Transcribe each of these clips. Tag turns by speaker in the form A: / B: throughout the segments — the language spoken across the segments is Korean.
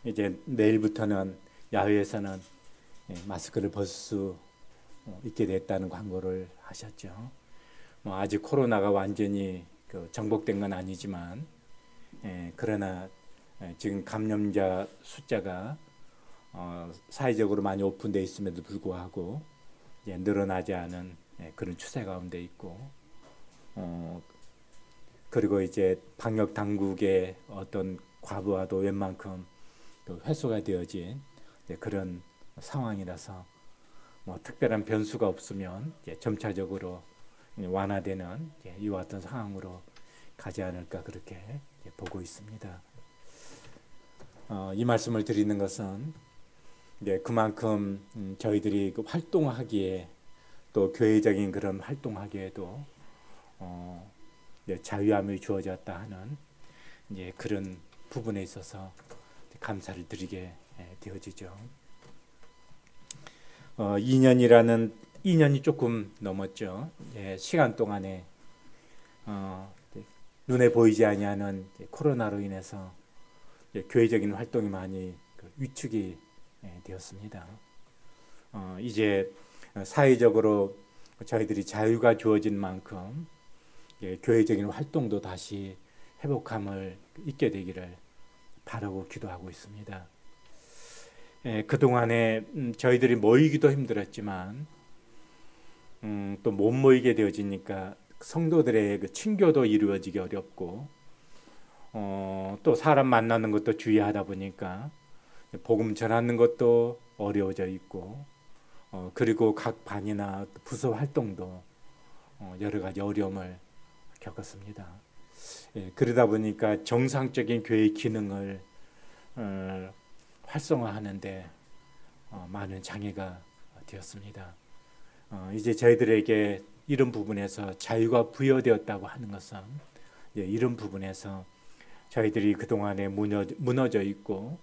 A: 이제 내일부터는 야외에서는 마스크를 벗을 수 있게 됐다는 광고를 하셨죠. 뭐 아직 코로나가 완전히 정복된 건 아니지만, 그러나 지금 감염자 숫자가 사회적으로 많이 오픈되어 있음에도 불구하고 이제 늘어나지 않은 그런 추세 가운데 있고, 어, 그리고 이제 방역 당국의 어떤 과부하도 웬만큼 회수가 되어진 그런 상황이라서 뭐 특별한 변수가 없으면 이제 점차적으로 완화되는 이와 같은 상황으로 가지 않을까 그렇게 보고 있습니다. 이 말씀을 드리는 것은 이제 그만큼 저희들이 그 활동하기에 또 교회적인 그런 활동하기에도 자유함이 주어졌다 하는 이제 그런 부분에 있어서 감사를 드리게 되어지죠. 2년이 조금 넘었죠. 시간 동안에 눈에 보이지 아니하는 코로나로 인해서 교회적인 활동이 많이 위축이 되었습니다. 이제 사회적으로 저희들이 자유가 주어진 만큼 교회적인 활동도 다시 회복함을 있게 되기를 바라고 기도하고 있습니다. 그동안에 저희들이 모이기도 힘들었지만 또 못 모이게 되어지니까 성도들의 그 친교도 이루어지기 어렵고 또 사람 만나는 것도 주의하다 보니까 복음 전하는 것도 어려워져 있고 그리고 각 반이나 부서 활동도 여러 가지 어려움을 겪었습니다. 그러다 보니까 정상적인 교회 기능을 활성화하는데 많은 장애가 되었습니다. 이제 저희들에게 이런 부분에서 자유가 부여되었다고 하는 것은 이런 부분에서 저희들이 그동안에 무너져 있고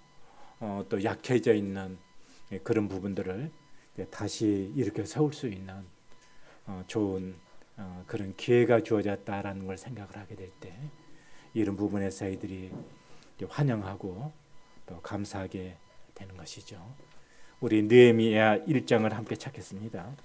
A: 또 약해져 있는 그런 부분들을 다시 이렇게 세울 수 있는 좋은 그런 기회가 주어졌다라는 걸 생각을 하게 될 때 이런 부분에서 저희들이 환영하고 또 감사하게 되는 것이죠. 우리 느헤미야 1장을 함께 찾겠습니다.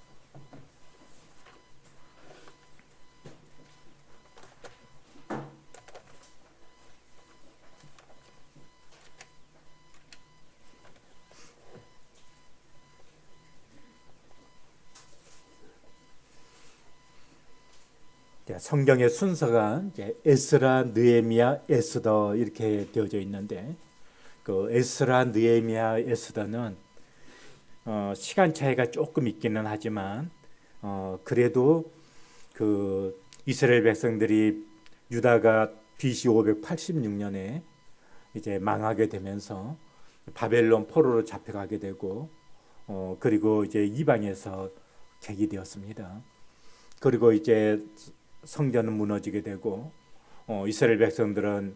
A: 성경의 순서가 에스라, 느헤미야, 에스더 이렇게 되어져 있는데 그 에스라, 느헤미야, 에스더는 시간 차이가 조금 있기는 하지만 그래도 그 이스라엘 백성들이 유다가 BC 586년에 이제 망하게 되면서 바벨론 포로로 잡혀가게 되고 그리고 이제 이방에서 객이 되었습니다. 그리고 이제 성전은 무너지게 되고 이스라엘 백성들은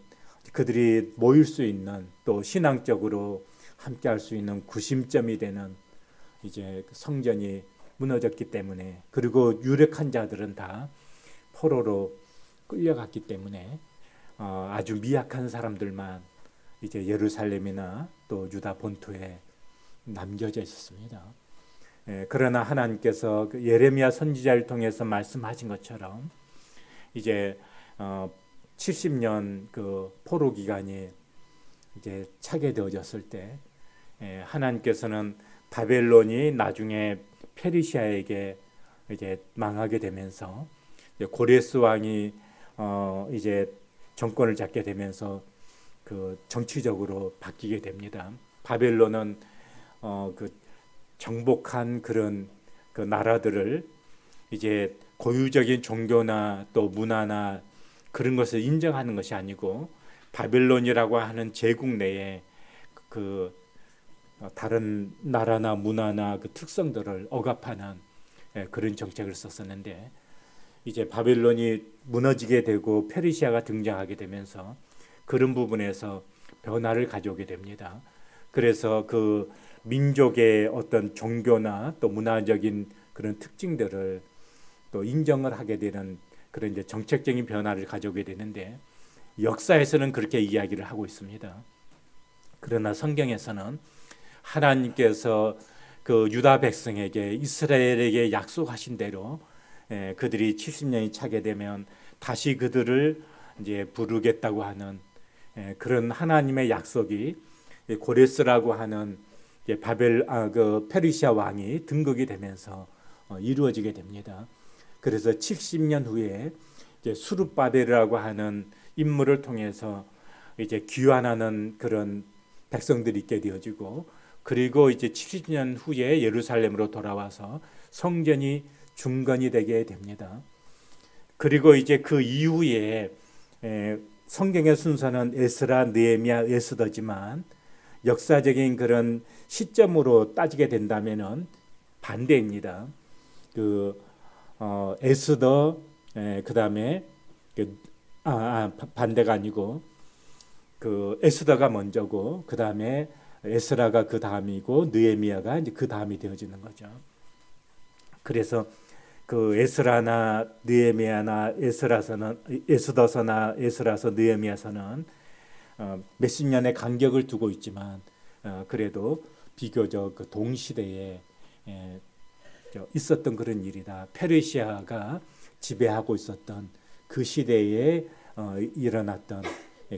A: 그들이 모일 수 있는 또 신앙적으로 함께할 수 있는 구심점이 되는 이제 성전이 무너졌기 때문에 그리고 유력한 자들은 다 포로로 끌려갔기 때문에 아주 미약한 사람들만 이제 예루살렘이나 또 유다 본토에 남겨져 있었습니다. 그러나 하나님께서 그 예레미야 선지자를 통해서 말씀하신 것처럼 이제 70년 그 포로 기간이 이제 차게 되어졌을 때 하나님께서는 바벨론이 나중에 페르시아에게 이제 망하게 되면서 고레스 왕이 이제 정권을 잡게 되면서 그 정치적으로 바뀌게 됩니다. 바벨론은 그 정복한 그런 그 나라들을 이제 고유적인 종교나 또 문화나 그런 것을 인정하는 것이 아니고 바벨론이라고 하는 제국 내에 그 다른 나라나 문화나 그 특성들을 억압하는 그런 정책을 썼었는데 이제 바벨론이 무너지게 되고 페르시아가 등장하게 되면서 그런 부분에서 변화를 가져오게 됩니다. 그래서 그 민족의 어떤 종교나 또 문화적인 그런 특징들을 또 인정을 하게 되는 그런 이제 정책적인 변화를 가져오게 되는데 역사에서는 그렇게 이야기를 하고 있습니다. 그러나 성경에서는 하나님께서 그 유다 백성에게 이스라엘에게 약속하신 대로 그들이 70년이 차게 되면 다시 그들을 이제 부르겠다고 하는 그런 하나님의 약속이 고레스라고 하는 그 페르시아 왕이 등극이 되면서 이루어지게 됩니다. 그래서 70년 후에 이제 수룹바벨이라고 하는 인물을 통해서 이제 귀환하는 그런 백성들이 있게 되어지고, 그리고 이제 70년 후에 예루살렘으로 돌아와서 성전이 중건이 되게 됩니다. 그리고 이제 그 이후에 성경의 순서는 에스라, 느헤미야, 에스더지만 역사적인 그런 시점으로 따지게 된다면은 반대입니다. 그 에스더 그다음에 반대가 아니고 그 에스더가 먼저고 그다음에 에스라가 그 다음이고 느헤미야가 이제 그 다음이 되어지는 거죠. 그래서 그 에스라나 느헤미야나 에스더서나 에스라서 느헤미야서는 몇십 년의 간격을 두고 있지만 그래도 비교적 그 동시대에 있었던 그런 일이다. 페르시아가 지배하고 있었던 그 시대에 일어났던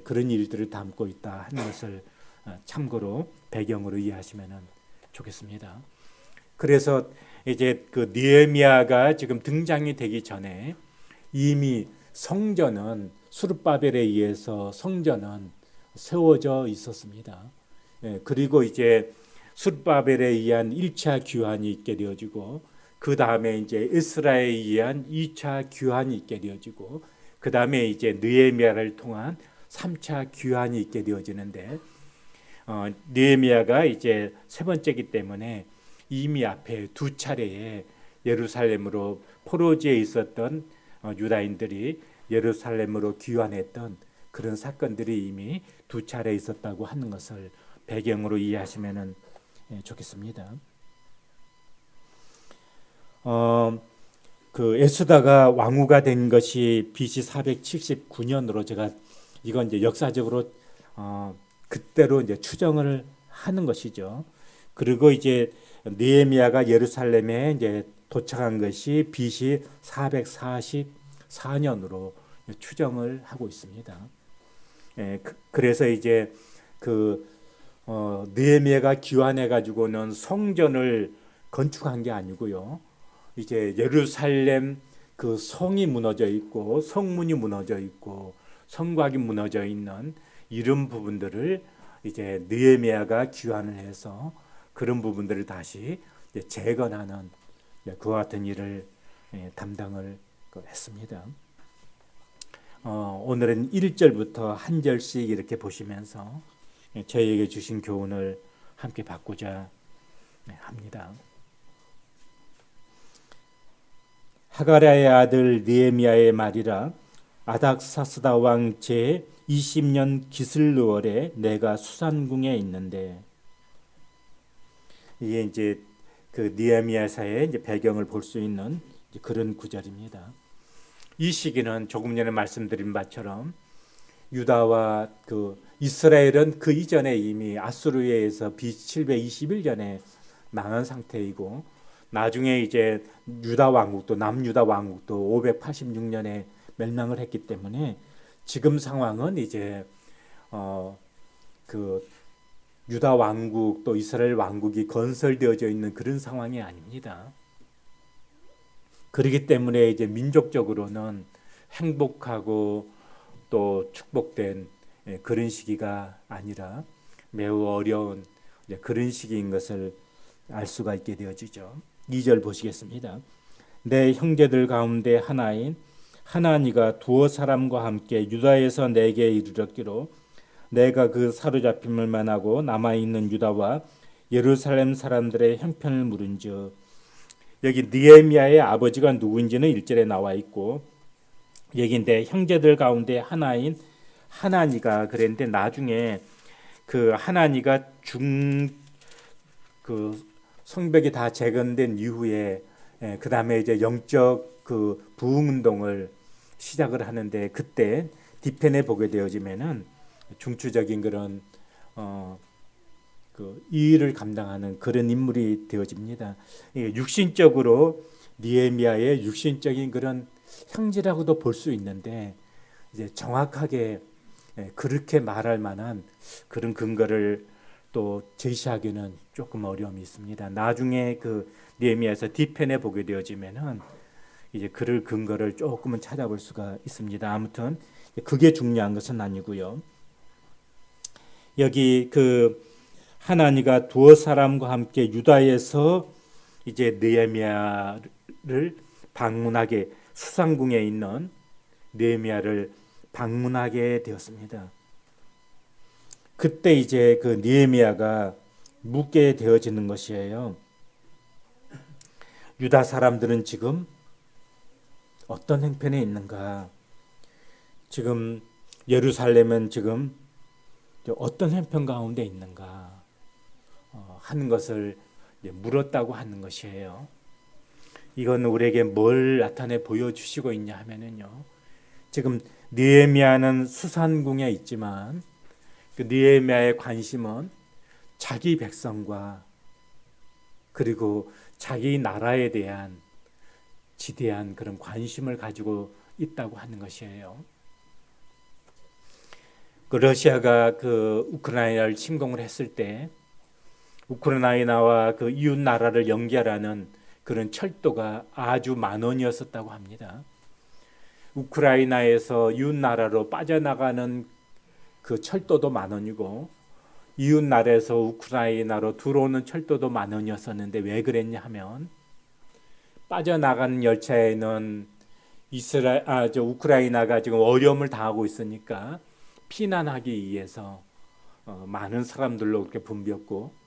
A: 그런 일들을 담고 있다 하는 것을 참고로 배경으로 이해하시면 좋겠습니다. 그래서 이제 그 느헤미야가 지금 등장이 되기 전에 이미 성전은 수룹바벨에 의해서 성전은 세워져 있었습니다. 그리고 이제 수룹바벨에 의한 1차 규환이 있게 되어지고 그 다음에 이제 에스라에 의한 2차 규환이 있게 되어지고 그 다음에 이제 느헤미야를 통한 3차 규환이 있게 되어지는데 느헤미야가 이제 세 번째이기 때문에 이미 앞에 두 차례에 예루살렘으로 포로지에 있었던 유다인들이 예루살렘으로 귀환했던 그런 사건들이 이미 두 차례 있었다고 하는 것을 배경으로 이해하시면 좋겠습니다. 그 에스더가 왕후가 된 것이 BC 479년으로 제가 이건 이제 역사적으로 그때로 이제 추정을 하는 것이죠. 그리고 이제 느헤미야가 예루살렘에 이제 도착한 것이 BC 444년으로 추정을 하고 있습니다. 그래서 이제 그 느헤미야가 귀환해 가지고는 성전을 건축한 게 아니고요. 이제 예루살렘 그 성이 무너져 있고 성문이 무너져 있고 성곽이 무너져 있는 이런 부분들을 이제 느헤미야가 귀환을 해서 그런 부분들을 다시 재건하는 그와 같은 일을 담당을 했습니다. 오늘은 1절부터 한 절씩 이렇게 보시면서 저희에게 주신 교훈을 함께 받고자 합니다. 하가랴의 아들 느헤미야의 말이라. 아닥사스다 왕 제 20년 기슬르월에 내가 수산궁에 있는데, 이게 이제 그 느헤미야사의 이제 배경을 볼 수 있는 그런 구절입니다. 이 시기는 조금 전에 말씀드린 바처럼 유다와 그 이스라엘은 그 이전에 이미 아수르에 의해서 BC 721년에 망한 상태이고, 나중에 이제 유다 왕국도 남유다 왕국도 586년에 멸망을 했기 때문에 지금 상황은 이제 그 유다 왕국 또 이스라엘 왕국이 건설되어져 있는 그런 상황이 아닙니다. 그렇기 때문에 이제 민족적으로는 행복하고 또 축복된 그런 시기가 아니라 매우 어려운 그런 시기인 것을 알 수가 있게 되어지죠. 2절 보시겠습니다. 내 형제들 가운데 하나인 하나니가 두어 사람과 함께 유다에서 내게 이르렀기로 내가 그 사로잡힘을 만하고 남아있는 유다와 예루살렘 사람들의 형편을 물은즉. 여기 느헤미야의 아버지가 누구인지는 1절에 나와 있고, 여기 내 형제들 가운데 하나인 하나니가 그랬는데, 나중에 그 하나니가 그 성벽이 다 재건된 이후에 그 다음에 이제 영적 그 부흥 운동을 시작을 하는데, 그때 뒤편에 보게 되어지면은 중추적인 그런 이 일을 감당하는 그런 인물이 되어집니다. 육신적으로 느헤미야의 육신적인 그런 형제라고도 볼 수 있는데 이제 정확하게 그렇게 말할 만한 그런 근거를 또 제시하기는 조금 어려움이 있습니다. 나중에 그 느헤미야서 뒤편에 보게 되어지면은 이제 그럴 근거를 조금은 찾아볼 수가 있습니다. 아무튼 그게 중요한 것은 아니고요. 여기 그 하나니가 두어 사람과 함께 유다에서 이제 느헤미야를 방문하게 수상궁에 있는 느헤미야를 방문하게 되었습니다. 그때 이제 그 느헤미야가 묻게 되어지는 것이에요. 유다 사람들은 지금 어떤 형편에 있는가? 지금 예루살렘은 지금 어떤 형편 가운데 있는가? 하는 것을 물었다고 하는 것이에요. 이건 우리에게 뭘 나타내 보여주시고 있냐 하면은요. 지금 느헤미야는 수산궁에 있지만 그 느헤미야의 관심은 자기 백성과 그리고 자기 나라에 대한 지대한 그런 관심을 가지고 있다고 하는 것이에요. 그 러시아가 그 우크라이나를 침공을 했을 때 우크라이나와 그 이웃 나라를 연결하는 그런 철도가 아주 만원이었었다고 합니다. 우크라이나에서 이웃 나라로 빠져나가는 그 철도도 만원이고 이웃 나라에서 우크라이나로 들어오는 철도도 만원이었었는데 왜 그랬냐 하면 빠져나가는 열차에는 우크라이나가 지금 어려움을 당하고 있으니까 피난하기 위해서 많은 사람들로 그렇게 붐볐고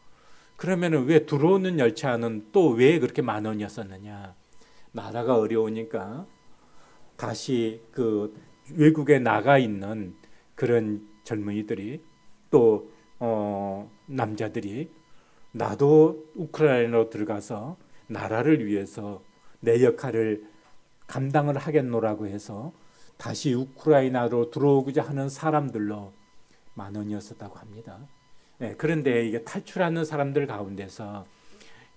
A: 그러면은 왜 들어오는 열차는 또 왜 그렇게 만원이었었느냐? 나라가 어려우니까 다시 그 외국에 나가 있는 그런 젊은이들이 또 남자들이 나도 우크라이나로 들어가서 나라를 위해서 내 역할을 감당을 하겠노라고 해서 다시 우크라이나로 들어오고자 하는 사람들로 만원이었었다고 합니다. 그런데 이게 탈출하는 사람들 가운데서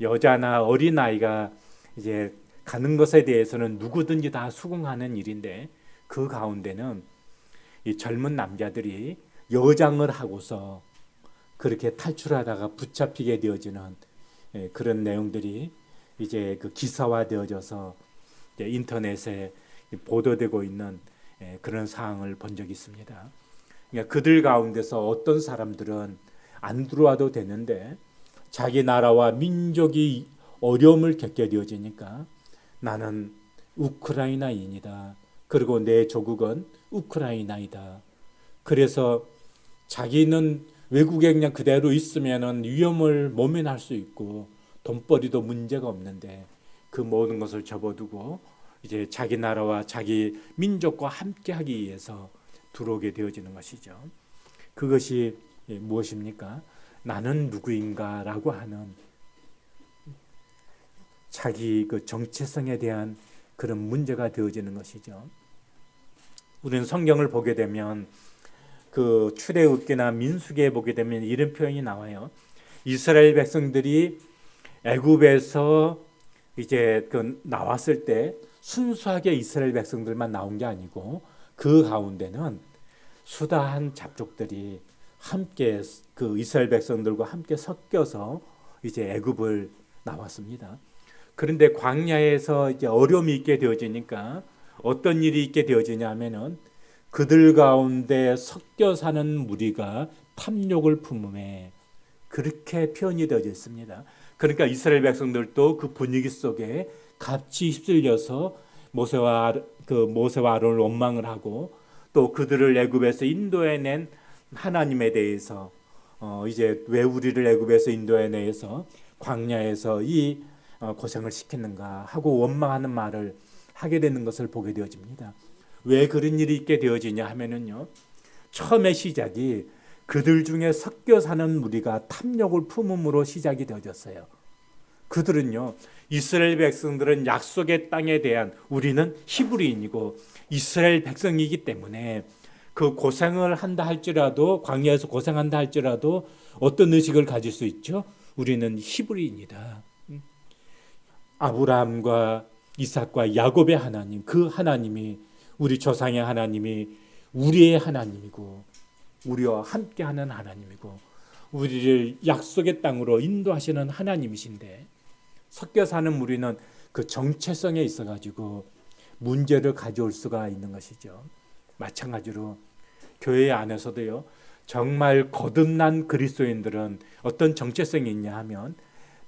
A: 여자나 어린아이가 이제 가는 것에 대해서는 누구든지 다 수긍하는 일인데 그 가운데는 이 젊은 남자들이 여장을 하고서 그렇게 탈출하다가 붙잡히게 되어지는 그런 내용들이 이제 그 기사화되어져서 인터넷에 보도되고 있는 그런 사항을 본 적이 있습니다. 그러니까 그들 가운데서 어떤 사람들은 안 들어와도 되는데 자기 나라와 민족이 어려움을 겪게 되어지니까 나는 우크라이나인이다. 그리고 내 조국은 우크라이나이다. 그래서 자기는 외국에 그냥 그대로 있으면은 위험을 모면할 수 있고 돈벌이도 문제가 없는데 그 모든 것을 접어두고 이제 자기 나라와 자기 민족과 함께하기 위해서 들어오게 되어지는 것이죠. 그것이 무엇입니까? 나는 누구인가라고 하는 자기 그 정체성에 대한 그런 문제가 되어지는 것이죠. 우리는 성경을 보게 되면 그 출애굽기나 민수기에 보게 되면 이런 표현이 나와요. 이스라엘 백성들이 애굽에서 이제 그 나왔을 때 순수하게 이스라엘 백성들만 나온 게 아니고 그 가운데는 수다한 잡족들이 함께 그 이스라엘 백성들과 함께 섞여서 이제 애굽을 나왔습니다. 그런데 광야에서 이제 어려움이 있게 되어지니까 어떤 일이 있게 되어지냐면은 그들 가운데 섞여 사는 무리가 탐욕을 품음에 그렇게 표현이 되어져 있습니다. 그러니까 이스라엘 백성들도 그 분위기 속에 같이 휩쓸려서 모세와 아론을 원망을 하고 또 그들을 애굽에서 인도해낸 하나님에 대해서 이제 왜 우리를 애굽에서 인도해내서 광야에서 이 고생을 시켰는가 하고 원망하는 말을 하게 되는 것을 보게 되어집니다. 왜 그런 일이 있게 되어지냐 하면은요. 처음의 시작이 그들 중에 섞여 사는 무리가 탐욕을 품음으로 시작이 되어졌어요. 그들은요. 이스라엘 백성들은 약속의 땅에 대한 우리는 히브리인이고 이스라엘 백성이기 때문에 그 고생을 한다 할지라도, 광야에서 고생한다 할지라도 어떤 의식을 가질 수 있죠? 우리는 히브리인이다. 아브라함과 이삭과 야곱의 하나님, 그 하나님이, 우리 조상의 하나님이 우리의 하나님이고 우리와 함께하는 하나님이고 우리를 약속의 땅으로 인도하시는 하나님이신데, 섞여 사는 우리는 그 정체성에 있어 가지고 문제를 가져올 수가 있는 것이죠. 마찬가지로 교회 안에서도요, 정말 거듭난 그리스도인들은 어떤 정체성이 있냐 하면,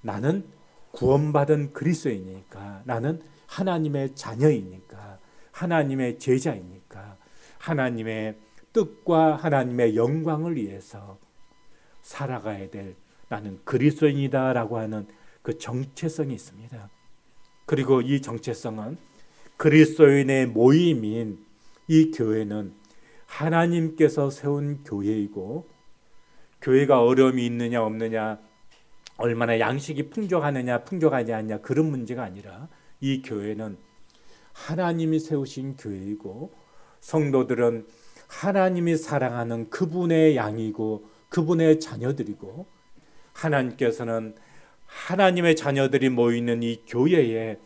A: 나는 구원받은 그리스도이니까, 나는 하나님의 자녀이니까, 하나님의 제자이니까, 하나님의 뜻과 하나님의 영광을 위해서 살아가야 될, 나는 그리스도인이다라고 하는 그 정체성이 있습니다. 그리고 이 정체성은 그리스도인의 모임인 이 교회는 하나님께서 세운 교회이고, 교회가 어려움이 있느냐 없느냐, 얼마나 양식이 풍족하느냐 풍족하지 않냐, 그런 문제가 아니라 이 교회는 하나님이 세우신 교회이고, 성도들은 하나님이 사랑하는 그분의 양이고 그분의 자녀들이고, 하나님께서는 하나님의 자녀들이 모이는 이 교회에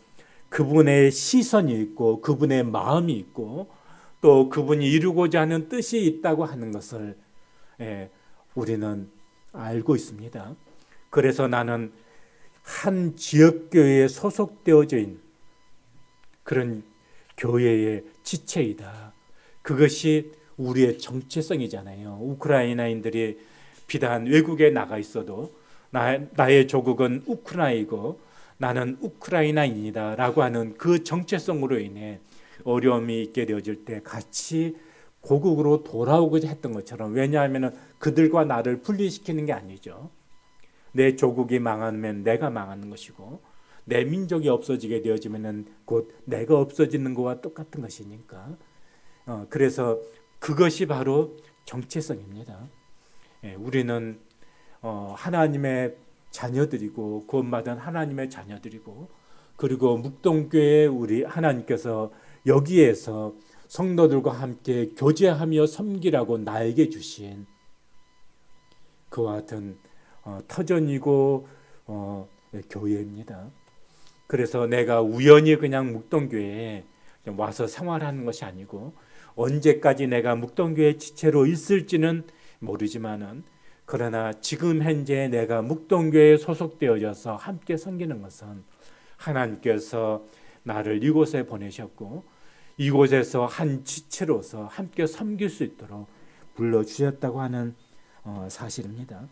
A: 그분의 시선이 있고 그분의 마음이 있고 또 그분이 이루고자 하는 뜻이 있다고 하는 것을 우리는 알고 있습니다. 그래서 나는 한 지역교회에 소속되어진 그런 교회의 지체이다. 그것이 우리의 정체성이잖아요. 우크라이나인들이 비단 외국에 나가 있어도 나의 조국은 우크라이나이고 나는 우크라이나인이다 라고 하는 그 정체성으로 인해 어려움이 있게 되어질 때 같이 고국으로 돌아오고자 했던 것처럼, 왜냐하면 그들과 나를 분리시키는 게 아니죠. 내 조국이 망하면 내가 망하는 것이고 내 민족이 없어지게 되어지면 곧 내가 없어지는 것과 똑같은 것이니까, 그래서 그것이 바로 정체성입니다. 우리는 하나님의 자녀들이고 구원받은 하나님의 자녀들이고, 그리고 묵동교회 우리 하나님께서 여기에서 성도들과 함께 교제하며 섬기라고 나에게 주신 그와 같은 터전이고 교회입니다. 그래서 내가 우연히 그냥 묵동교회에 와서 생활하는 것이 아니고, 언제까지 내가 묵동교회 지체로 있을지는 모르지만은, 그러나 지금 현재 내가 묵동교회에 소속되어져서 함께 섬기는 것은 하나님께서 나를 이곳에 보내셨고 이곳에서 한 지체로서 함께 섬길 수 있도록 불러주셨다고 하는 사실입니다.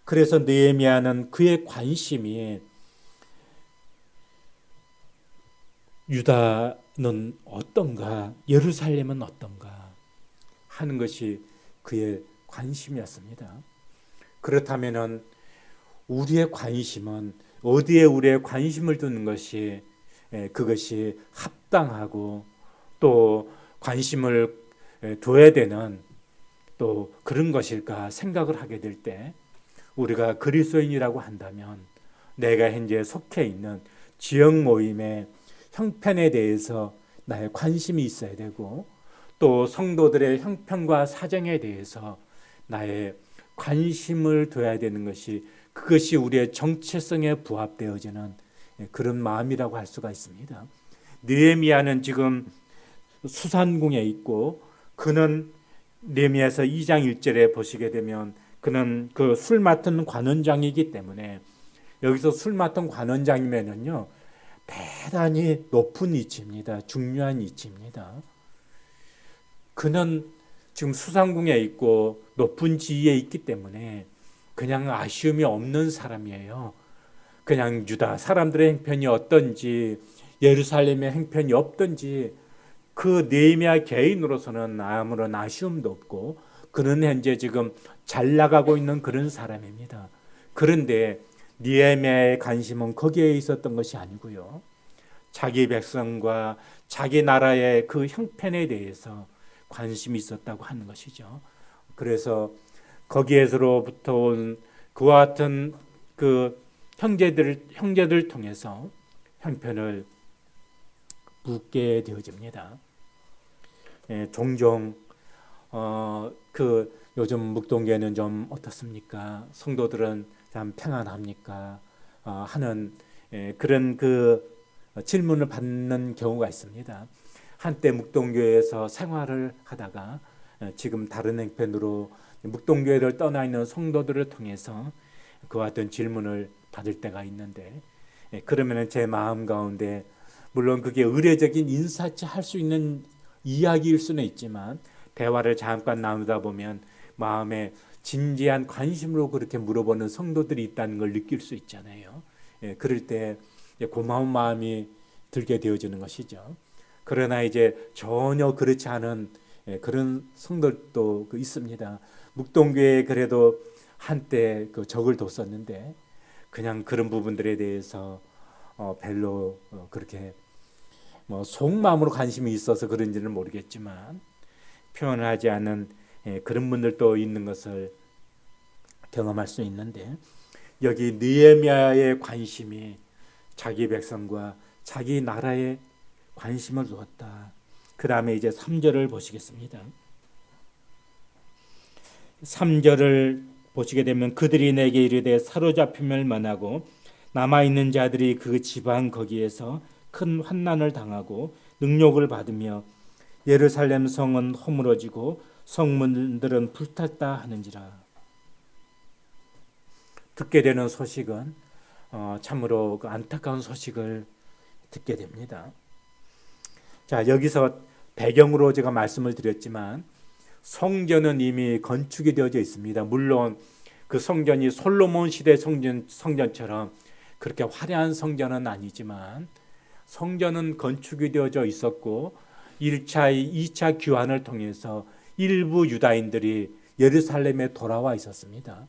A: 그래서 느헤미야는 그의 관심이 유다는 어떤가, 예루살렘은 어떤가 하는 것이 그의 관심이었습니다. 그렇다면은 우리의 관심은 어디에 우리의 관심을 두는 것이 그것이 합당하고 또 관심을 둬야 되는 또 그런 것일까 생각을 하게 될 때, 우리가 그리스도인이라고 한다면 내가 현재 속해 있는 지역 모임의 형편에 대해서 나의 관심이 있어야 되고, 또 성도들의 형편과 사정에 대해서 나의 관심을 둬야 되는 것이, 그것이 우리의 정체성에 부합되어지는 그런 마음이라고 할 수가 있습니다. 느헤미야는 지금 수산궁에 있고, 그는 느헤미야서 2장 1절에 보시게 되면 그는 그 술 맡은 관원장이기 때문에, 여기서 술 맡은 관원장이면은요 대단히 높은 위치입니다. 중요한 위치입니다. 그는 지금 수상궁에 있고 높은 지위에 있기 때문에 그냥 아쉬움이 없는 사람이에요. 그냥 유다 사람들의 형편이 어떤지, 예루살렘의 형편이 없든지 그 느헤미야 개인으로서는 아무런 아쉬움도 없고, 그는 현재 지금 잘 나가고 있는 그런 사람입니다. 그런데 느헤미야의 관심은 거기에 있었던 것이 아니고요, 자기 백성과 자기 나라의 그 형편에 대해서 관심이 있었다고 하는 것이죠. 그래서 거기에서로부터 온 그와 같은 그 형제들 통해서 형편을 묻게 되어집니다. 종종 그 요즘 묵동교회는 좀 어떻습니까? 성도들은 참 평안합니까? 하는 그런 그 질문을 받는 경우가 있습니다. 한때 묵동교회에서 생활을 하다가 지금 다른 행편으로 묵동교회를 떠나 있는 성도들을 통해서 그와 같은 질문을 받을 때가 있는데, 그러면은 제 마음 가운데 물론 그게 의례적인 인사치 할 수 있는 이야기일 수는 있지만 대화를 잠깐 나누다 보면 마음에 진지한 관심으로 그렇게 물어보는 성도들이 있다는 걸 느낄 수 있잖아요. 그럴 때 고마운 마음이 들게 되어지는 것이죠. 그러나 이제 전혀 그렇지 않은 그런 성도들도 있습니다. 묵동교회에 그래도 한때 그 적을 뒀었는데 그냥 그런 부분들에 대해서 별로 그렇게 뭐 속마음으로 관심이 있어서 그런지는 모르겠지만 표현하지 않은 그런 분들도 있는 것을 경험할 수 있는데, 여기 느헤미야의 관심이 자기 백성과 자기 나라에 관심을 두었다. 그 다음에 이제 3절을 보시겠습니다. 3절을 보시게 되면 그들이 내게 이르되 사로잡힘을 만하고 남아있는 자들이 그 지방 거기에서 큰 환난을 당하고 능욕을 받으며 예루살렘 성은 허물어지고 성문들은 불탔다 하는지라. 듣게 되는 소식은 참으로 그 안타까운 소식을 듣게 됩니다. 자, 여기서 배경으로 제가 말씀을 드렸지만 성전은 이미 건축이 되어져 있습니다. 물론 그 성전이 솔로몬 시대 성전처럼 그렇게 화려한 성전은 아니지만 성전은 건축이 되어져 있었고 1차, 2차 귀환을 통해서 일부 유다인들이 예루살렘에 돌아와 있었습니다.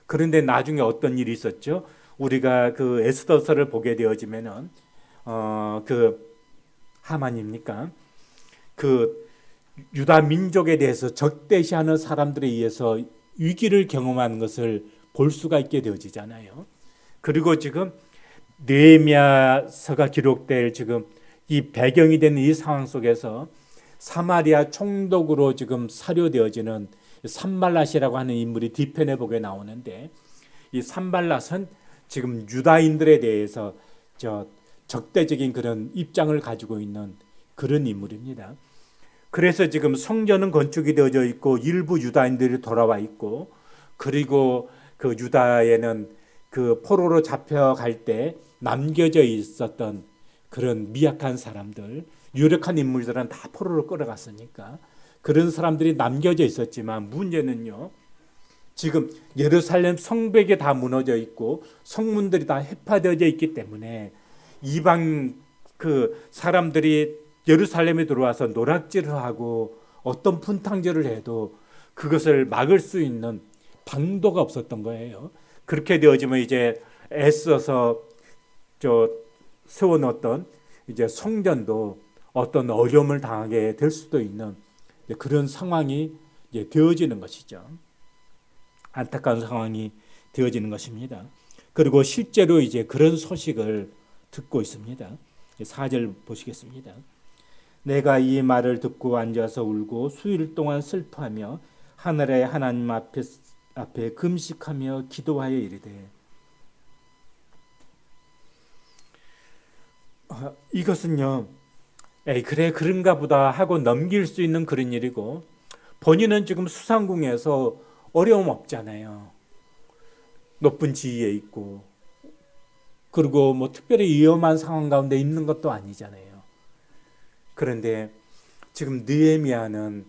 A: 그런데 나중에 어떤 일이 있었죠? 우리가 그 에스더서를 보게 되어지면은 그 하만입니까? 그 유다 민족에 대해서 적대시하는 사람들에 의해서 위기를 경험하는 것을 볼 수가 있게 되어지잖아요. 그리고 지금 느헤미야서가 기록될 지금 이 배경이 되는 이 상황 속에서 사마리아 총독으로 지금 사료되어지는 산발랏이라고 하는 인물이 뒤편에 보게 나오는데, 이 산발랏은 지금 유다인들에 대해서 적대적인 그런 입장을 가지고 있는 그런 인물입니다. 그래서 지금 성전은 건축이 되어져 있고 일부 유다인들이 돌아와 있고, 그리고 그 유다에는 그 포로로 잡혀갈 때 남겨져 있었던 그런 미약한 사람들, 유력한 인물들은 다 포로로 끌어갔으니까 그런 사람들이 남겨져 있었지만, 문제는요, 지금 예루살렘 성벽이 다 무너져 있고 성문들이 다 해파되어져 있기 때문에 이방 그 사람들이 예루살렘에 들어와서 노략질을 하고 어떤 분탕질을 해도 그것을 막을 수 있는 방도가 없었던 거예요. 그렇게 되어지면 이제 애써서 세워놓았던 이제 성전도 어떤 어려움을 당하게 될 수도 있는 그런 상황이 이제 되어지는 것이죠. 안타까운 상황이 되어지는 것입니다. 그리고 실제로 이제 그런 소식을 듣고 있습니다. 4절 보시겠습니다. 내가 이 말을 듣고 앉아서 울고 수일 동안 슬퍼하며 하늘의 하나님 앞에 금식하며 기도하여 이르되, 이것은요, 에이 그래 그런가 보다 하고 넘길 수 있는 그런 일이고, 본인은 지금 수상궁에서 어려움 없잖아요. 높은 지위에 있고, 그리고 뭐 특별히 위험한 상황 가운데 있는 것도 아니잖아요. 그런데 지금 느헤미야는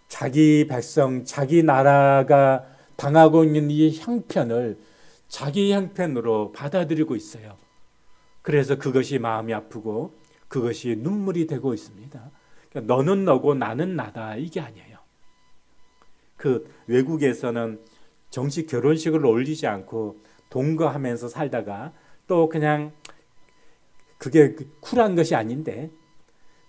A: 자기 백성, 자기 나라가 당하고 있는 이 형편을 자기 형편으로 받아들이고 있어요. 그래서 그것이 마음이 아프고 그것이 눈물이 되고 있습니다. 그러니까 너는 너고 나는 나다, 이게 아니에요. 그 외국에서는 정식 결혼식을 올리지 않고 동거하면서 살다가 또 그냥 그게 쿨한 것이 아닌데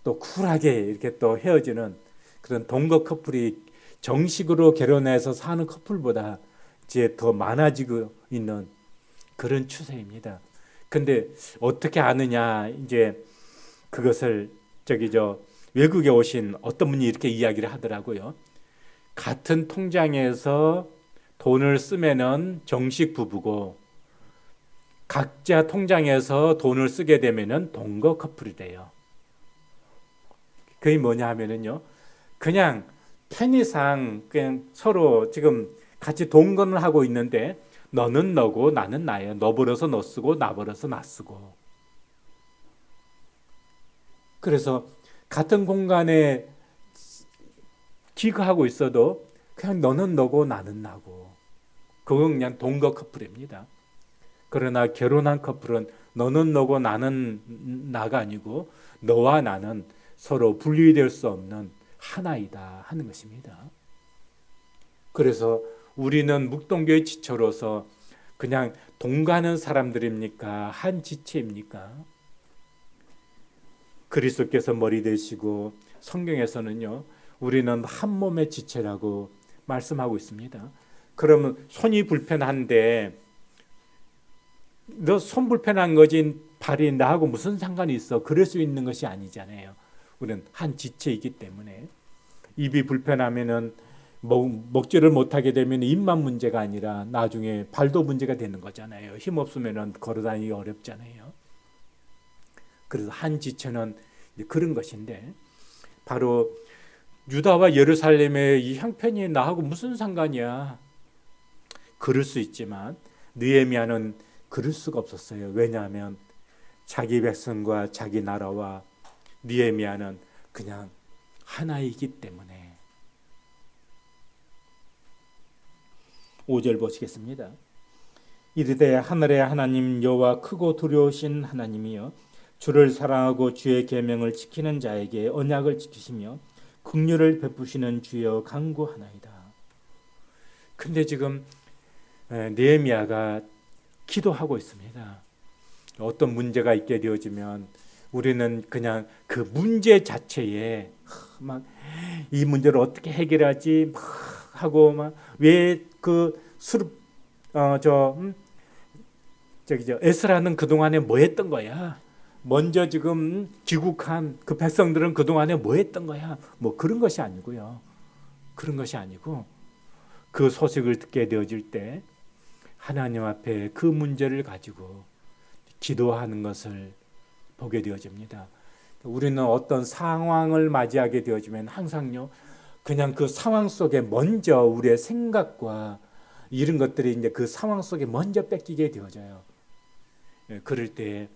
A: 또 쿨하게 이렇게 또 헤어지는 그런 동거 커플이 정식으로 결혼해서 사는 커플보다 이제 더 많아지고 있는 그런 추세입니다. 근데 어떻게 아느냐, 이제 그것을 외국에 오신 어떤 분이 이렇게 이야기를 하더라고요. 같은 통장에서 돈을 쓰면은 정식 부부고 각자 통장에서 돈을 쓰게 되면은 동거 커플이 돼요. 그게 뭐냐 하면은요. 그냥 편의상 그냥 서로 지금 같이 동거를 하고 있는데 너는 너고 나는 나예요. 너 벌어서 너 쓰고 나 벌어서 나 쓰고. 그래서 같은 공간에 기거하고 있어도 그냥 너는 너고 나는 나고. 그건 그냥 동거 커플입니다. 그러나 결혼한 커플은 너는 너고 나는 나가 아니고 너와 나는 서로 분리될 수 없는 하나이다 하는 것입니다. 그래서 우리는 묵동교의 지체로서 그냥 동거하는 사람들입니까? 한 지체입니까? 그리스도께서 머리 되시고 성경에서는요, 우리는 한 몸의 지체라고 말씀하고 있습니다. 그러면 손이 불편한데 너 손 불편한 거지 발이 나하고 무슨 상관이 있어? 그럴 수 있는 것이 아니잖아요. 우리는 한 지체이기 때문에 입이 불편하면은 먹지를 못하게 되면 입만 문제가 아니라 나중에 발도 문제가 되는 거잖아요. 힘 없으면은 걸어다니기 어렵잖아요. 그래서 한 지체는 그런 것인데 바로 유다와 예루살렘의 이 형편이 나하고 무슨 상관이야? 그럴 수 있지만 느헤미야는 그럴 수가 없었어요. 왜냐하면 자기 백성과 자기 나라와 느헤미야는 그냥 하나이기 때문에. 5절 보시겠습니다. 이르되 하늘의 하나님 여호와 크고 두려우신 하나님이여 주를 사랑하고 주의 계명을 지키는 자에게 언약을 지키시며 긍휼을 베푸시는 주여 간구하나이다. 근데 지금 느헤미야가 기도하고 있습니다. 어떤 문제가 있게 되어지면 우리는 그냥 그 문제 자체에 막 이 문제를 어떻게 해결하지 막 하고 막 왜 그 수르 에스라는 그 동안에 뭐 했던 거야? 먼저 지금 귀국한 그 백성들은 그 동안에 뭐 했던 거야? 뭐 그런 것이 아니고요. 그런 것이 아니고 그 소식을 듣게 되어질 때 하나님 앞에 그 문제를 가지고 기도하는 것을 보게 되어집니다. 우리는 어떤 상황을 맞이하게 되어지면 항상요, 그냥 그 상황 속에 먼저 우리의 생각과 이런 것들이 이제 그 상황 속에 먼저 뺏기게 되어져요. 그럴 때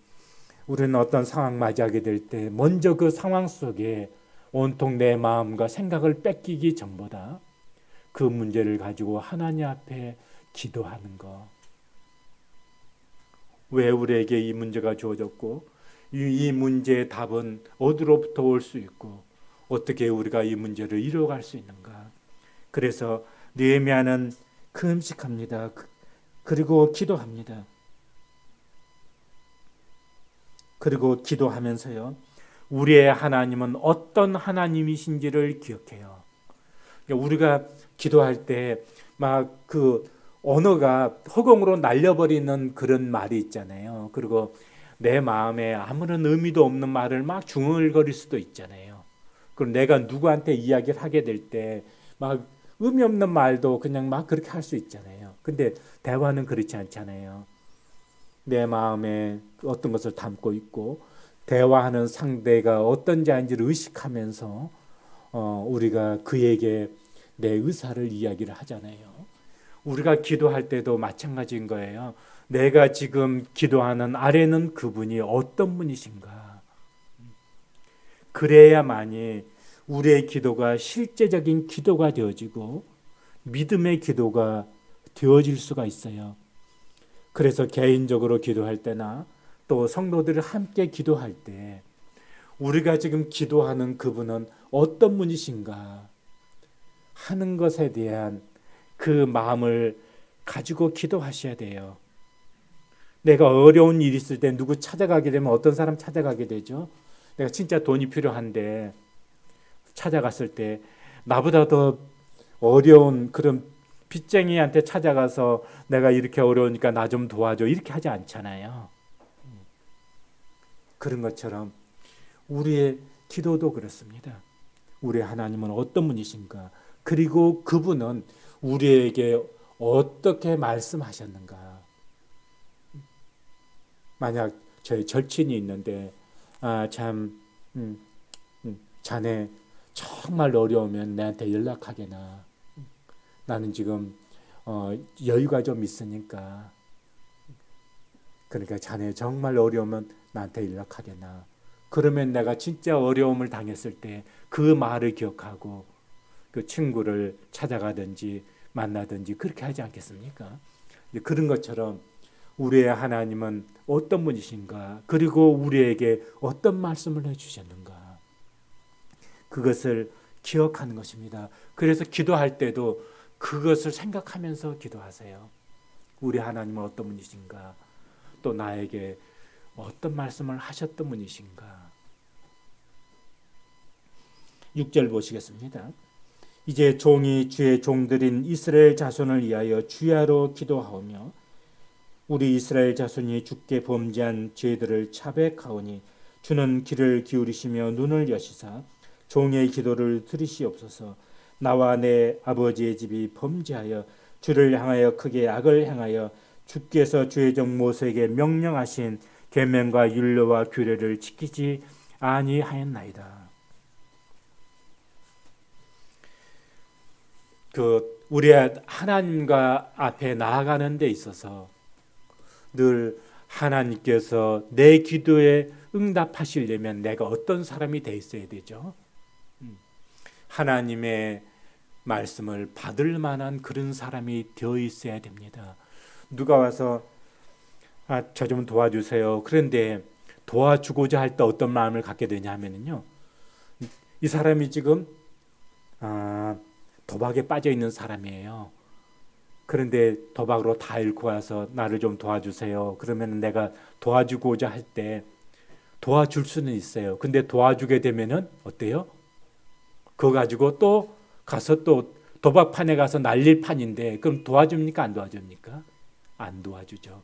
A: 우리는 어떤 상황 맞이하게 될 때 먼저 그 상황 속에 온통 내 마음과 생각을 뺏기기 전보다 그 문제를 가지고 하나님 앞에 기도하는 것. 왜 우리에게 이 문제가 주어졌고 이 문제의 답은 어디로부터 올 수 있고 어떻게 우리가 이 문제를 이뤄갈 수 있는가. 그래서 느헤미야는 금식합니다. 그리고 기도합니다. 그리고 기도하면서요, 우리의 하나님은 어떤 하나님이신지를 기억해요. 우리가 기도할 때 막 그 언어가 허공으로 날려버리는 그런 말이 있잖아요. 그리고 내 마음에 아무런 의미도 없는 말을 막 중얼거릴 수도 있잖아요. 그리고 내가 누구한테 이야기를 하게 될 때 막 의미 없는 말도 그냥 막 그렇게 할 수 있잖아요. 근데 대화는 그렇지 않잖아요. 내 마음에 어떤 것을 담고 있고 대화하는 상대가 어떤 자인지를 의식하면서 우리가 그에게 내 의사를 이야기를 하잖아요. 우리가 기도할 때도 마찬가지인 거예요. 내가 지금 기도하는 아래는 그분이 어떤 분이신가. 그래야만이 우리의 기도가 실제적인 기도가 되어지고 믿음의 기도가 되어질 수가 있어요. 그래서 개인적으로 기도할 때나 또 성도들이 함께 기도할 때 우리가 지금 기도하는 그분은 어떤 분이신가 하는 것에 대한 그 마음을 가지고 기도하셔야 돼요. 내가 어려운 일이 있을 때 누구 찾아가게 되면 어떤 사람 찾아가게 되죠? 내가 진짜 돈이 필요한데 찾아갔을 때 나보다 더 어려운 그런 빚쟁이한테 찾아가서 내가 이렇게 어려우니까 나 좀 도와줘 이렇게 하지 않잖아요. 그런 것처럼 우리의 기도도 그렇습니다. 우리 하나님은 어떤 분이신가? 그리고 그분은 우리에게 어떻게 말씀하셨는가? 만약 저희 절친이 있는데 자네 정말 어려우면 내한테 연락하게나. 나는 지금 여유가 좀 있으니까. 그러니까 자네 정말 어려우면 나한테 연락하게나. 그러면 내가 진짜 어려움을 당했을 때 그 말을 기억하고 그 친구를 찾아가든지 만나든지 그렇게 하지 않겠습니까? 그런 것처럼 우리의 하나님은 어떤 분이신가? 그리고 우리에게 어떤 말씀을 해주셨는가? 그것을 기억하는 것입니다. 그래서 기도할 때도 그것을 생각하면서 기도하세요. 우리 하나님은 어떤 분이신가? 또 나에게 어떤 말씀을 하셨던 분이신가? 6절 보시겠습니다. 이제 종이 주의 종들인 이스라엘 자손을 위하여 주야로 기도하오며 우리 이스라엘 자손이 주께 범죄한 죄들을 자백하오니 주는 귀를 기울이시며 눈을 여시사 종의 기도를 들으시옵소서. 나와 내 아버지의 집이 범죄하여 주를 향하여 크게 악을 행하여 주께서 주의 종 모세에게 명령하신 계명과 율례와 규례를 지키지 아니하였나이다. 우리 하나님과 앞에 나아가는 데 있어서 늘 하나님께서 내 기도에 응답하시려면 내가 어떤 사람이 돼 있어야 되죠? 하나님의 말씀을 받을 만한 그런 사람이 되어 있어야 됩니다. 누가 와서 저 좀 도와주세요. 그런데 도와주고자 할 때 어떤 마음을 갖게 되냐면요, 이 사람이 지금 도박에 빠져 있는 사람이에요. 그런데 도박으로 다 잃고 와서 나를 좀 도와주세요. 그러면 내가 도와주고자 할 때 도와줄 수는 있어요. 근데 도와주게 되면은 어때요? 그거 가지고 또 가서 또 도박판에 가서 날릴 판인데 그럼 도와줍니까? 안 도와줍니까? 안 도와주죠.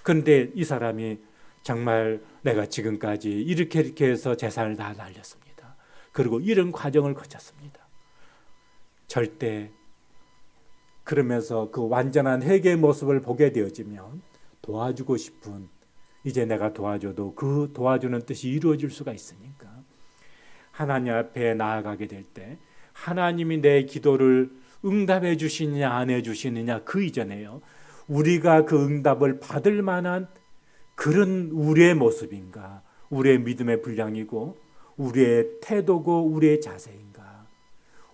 A: 그런데 이 사람이 정말 내가 지금까지 이렇게 해서 재산을 다 날렸습니다. 그리고 이런 과정을 거쳤습니다. 절대 그러면서 그 완전한 회개의 모습을 보게 되어지면 도와주고 싶은, 이제 내가 도와줘도 그 도와주는 뜻이 이루어질 수가 있으니까 하나님 앞에 나아가게 될 때 하나님이 내 기도를 응답해 주시느냐 안 해 주시느냐 그 이전에요, 우리가 그 응답을 받을 만한 그런 우리의 모습인가, 우리의 믿음의 분량이고 우리의 태도고 우리의 자세인가,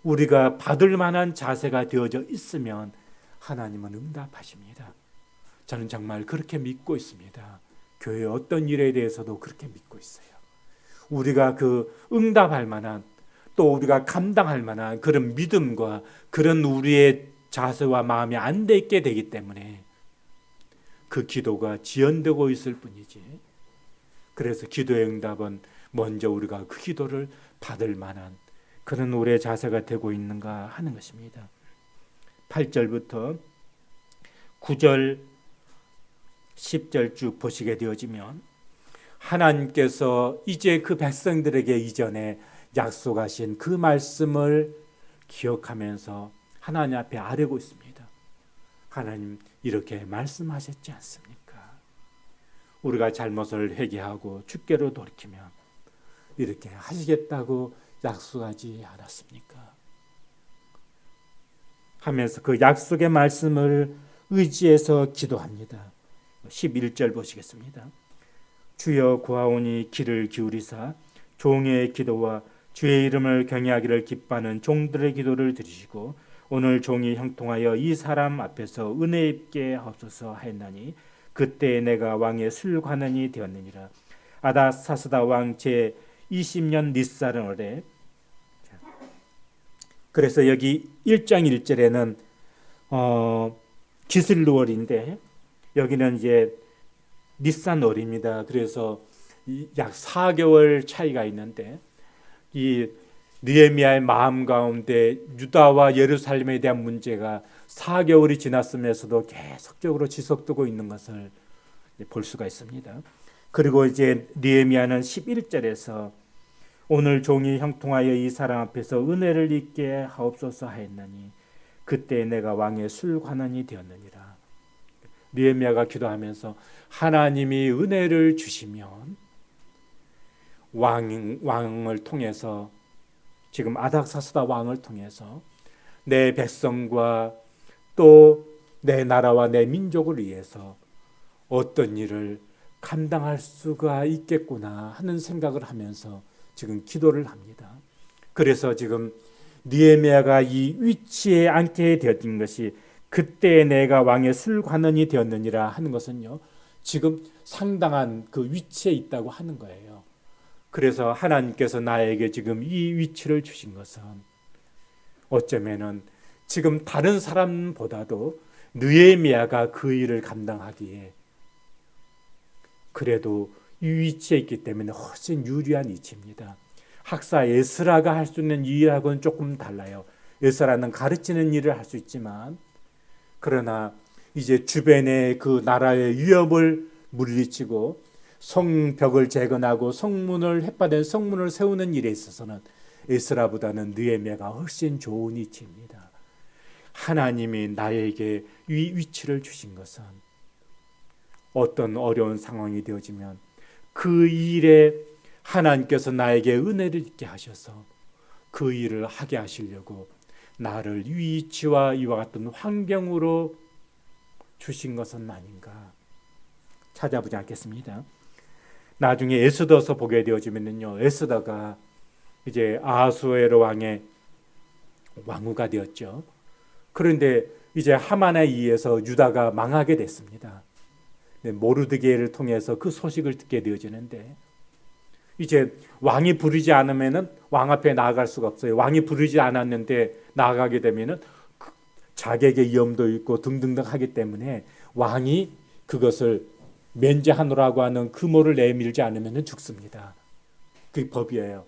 A: 우리가 받을 만한 자세가 되어져 있으면 하나님은 응답하십니다. 저는 정말 그렇게 믿고 있습니다. 교회 어떤 일에 대해서도 그렇게 믿고 있어요. 우리가 그 응답할 만한, 또 우리가 감당할 만한 그런 믿음과 그런 우리의 자세와 마음이 안 돼 있게 되기 때문에 그 기도가 지연되고 있을 뿐이지. 그래서 기도의 응답은 먼저 우리가 그 기도를 받을 만한 그런 우리의 자세가 되고 있는가 하는 것입니다. 8절부터 9절 10절 쭉 보시게 되어지면 하나님께서 이제 그 백성들에게 이전에 약속하신 그 말씀을 기억하면서 하나님 앞에 아뢰고 있습니다. 하나님 이렇게 말씀하셨지 않습니까? 우리가 잘못을 회개하고 주께로 돌이키면 이렇게 하시겠다고 약속하지 않았습니까? 하면서 그 약속의 말씀을 의지해서 기도합니다. 11절 보시겠습니다. 주여 구하오니 귀를 기울이사 종의 기도와 주의 이름을 경외하기를 기뻐하는 종들의 기도를 들으시고 오늘 종이 형통하여 이 사람 앞에서 은혜 입게 하옵소서 하였나니 그때 내가 왕의 술관원이 되었느니라. 아다사스다 왕 제 20년 닛사르월에, 그래서 여기 1장 1절에는 기슬루월인데 여기는 이제 닛산월입니다. 그래서 약 4개월 차이가 있는데 이 느헤미야의 마음 가운데 유다와 예루살렘에 대한 문제가 4개월이 지났으면서도 계속적으로 지속되고 있는 것을 볼 수가 있습니다. 그리고 이제 느헤미야는 11절에서 오늘 종이 형통하여 이 사람 앞에서 은혜를 입게 하옵소서 하였나니 그때 내가 왕의 술관원이 되었느니라. 느헤미야가 기도하면서 하나님이 은혜를 주시면 왕을 통해서, 지금 아닥사스다 왕을 통해서 내 백성과 또 내 나라와 내 민족을 위해서 어떤 일을 감당할 수가 있겠구나 하는 생각을 하면서 지금 기도를 합니다. 그래서 지금 느헤미야가 이 위치에 앉게 되었던 것이 그때 내가 왕의 술관원이 되었느니라 하는 것은요, 지금 상당한 그 위치에 있다고 하는 거예요. 그래서 하나님께서 나에게 지금 이 위치를 주신 것은 어쩌면은 지금 다른 사람보다도 느헤미야가 그 일을 감당하기에 그래도 이 위치에 있기 때문에 훨씬 유리한 위치입니다. 학사 에스라가 할 수 있는 일하고는 조금 달라요. 에스라는 가르치는 일을 할 수 있지만, 그러나 이제 주변의 그 나라의 위협을 물리치고 성벽을 재건하고 성문을 햇받은 성문을 세우는 일에 있어서는 에스라보다는 느헤미야가 훨씬 좋은 위치입니다. 하나님이 나에게 이 위치를 주신 것은 어떤 어려운 상황이 되어지면 그 일에 하나님께서 나에게 은혜를 있게 하셔서 그 일을 하게 하시려고 나를 위치와 이와 같은 환경으로 주신 것은 아닌가 찾아보지 않겠습니다. 나중에 에스더서 보게 되어지면요, 에스더가 이제 아하수에로 왕의 왕후가 되었죠. 그런데 이제 하만에 의해서 유다가 망하게 됐습니다. 모르드게를 통해서 그 소식을 듣게 되어지는데, 이제 왕이 부르지 않으면은 왕 앞에 나아갈 수가 없어요. 왕이 부르지 않았는데 나아가게 되면은 자객의 위험도 있고 등등등 하기 때문에 왕이 그것을 면제하노라고 하는 금호를 내밀지 않으면 죽습니다. 그게 법이에요.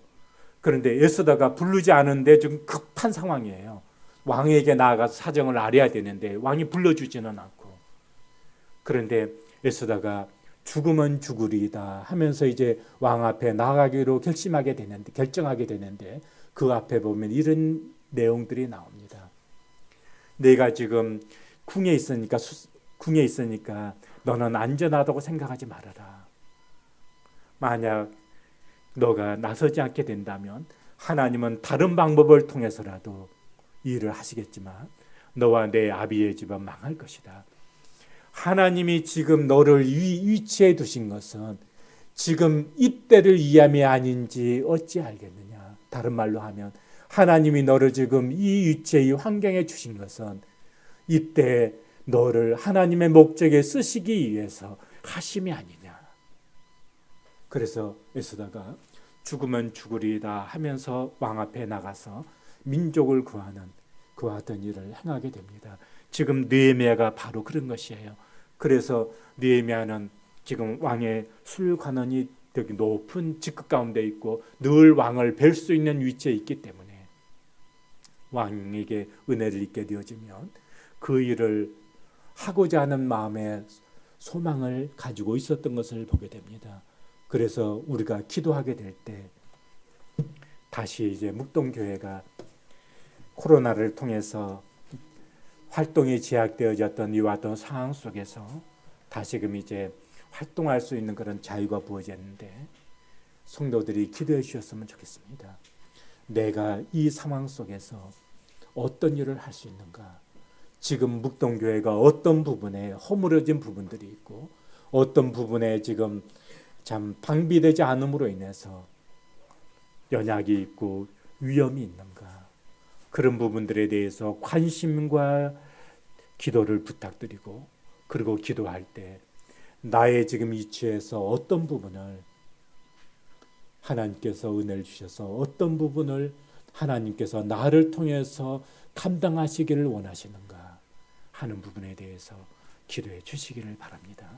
A: 그런데 에스더가 부르지 않은데 좀 급한 상황이에요. 왕에게 나아가서 사정을 알아야 되는데 왕이 불러주지는 않고, 그런데 에스더가 죽으면 죽으리이다 하면서 이제 왕 앞에 나아가기로 결정하게 되는데 그 앞에 보면 이런 내용들이 나옵니다. 내가 지금 궁에 있으니까 너는 안전하다고 생각하지 말아라. 만약 너가 나서지 않게 된다면 하나님은 다른 방법을 통해서라도 일을 하시겠지만 너와 내 아비의 집은 망할 것이다. 하나님이 지금 너를 위치해 두신 것은 지금 이때를 위함이 아닌지 어찌 알겠느냐. 다른 말로 하면 하나님이 너를 지금 이 위치에, 이 환경에 주신 것은 이때 너를 하나님의 목적에 쓰시기 위해서 하심이 아니냐. 그래서 에스더가 죽으면 죽으리다 하면서 왕 앞에 나가서 민족을 구하는 그와 같은 일을 행하게 됩니다. 지금 느헤미야가 바로 그런 것이에요. 그래서 느헤미야는 지금 왕의 술관원이 되게 높은 직급 가운데 있고 늘 왕을 뵐 수 있는 위치에 있기 때문에 왕에게 은혜를 입게 되어지면 그 일을 하고자 하는 마음의 소망을 가지고 있었던 것을 보게 됩니다. 그래서 우리가 기도하게 될 때 다시 이제 묵동교회가 코로나를 통해서 활동이 제약되어졌던 이와 같은 상황 속에서 다시금 이제 활동할 수 있는 그런 자유가 부어졌는데 성도들이 기도해 주셨으면 좋겠습니다. 내가 이 상황 속에서 어떤 일을 할 수 있는가? 지금 묵동교회가 어떤 부분에 허물어진 부분들이 있고 어떤 부분에 지금 참 방비되지 않음으로 인해서 연약이 있고 위험이 있는가? 그런 부분들에 대해서 관심과 기도를 부탁드리고, 그리고 기도할 때 나의 지금 위치에서 어떤 부분을 하나님께서 은혜를 주셔서 어떤 부분을 하나님께서 나를 통해서 감당하시기를 원하시는가 하는 부분에 대해서 기도해 주시기를 바랍니다.